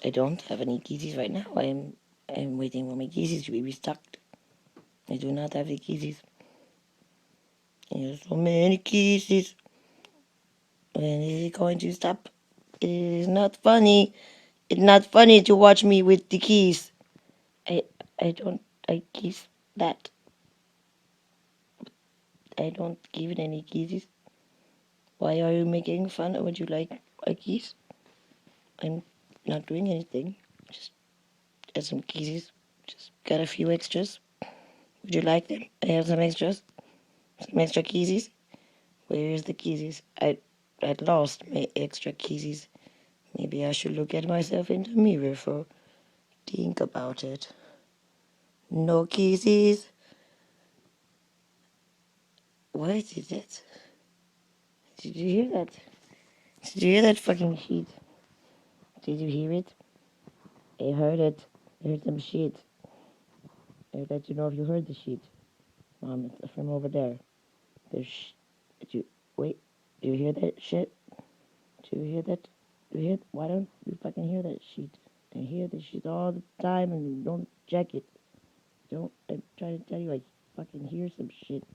I don't have any keys right now. I'm waiting for my keys to be restocked. I do not have the keys. There's so many keys. When is it going to stop? It is not funny. It's not funny to watch me with the keys. I don't like keys that. I don't give it any keys. Why are you making fun? Would you like my keys? I'm not doing anything. Just got some keys. Just got a few extras. Would you like them? I have some extras. Some extra keys. Where's the keys? I lost my extra keys. Maybe I should look at myself in the mirror for think about it. No keys. What is it? Did you hear that? Did you hear that fucking shit? Did you hear it? I heard it. I heard some shit. I'd let you know if you heard the shit. It's from over there. There's did you wait? Do you hear that shit? Do you hear that? Do you hear? Why don't you fucking hear that shit? I hear this shit all the time and you don't check it. Don't. I'm trying to tell you, I fucking hear some shit.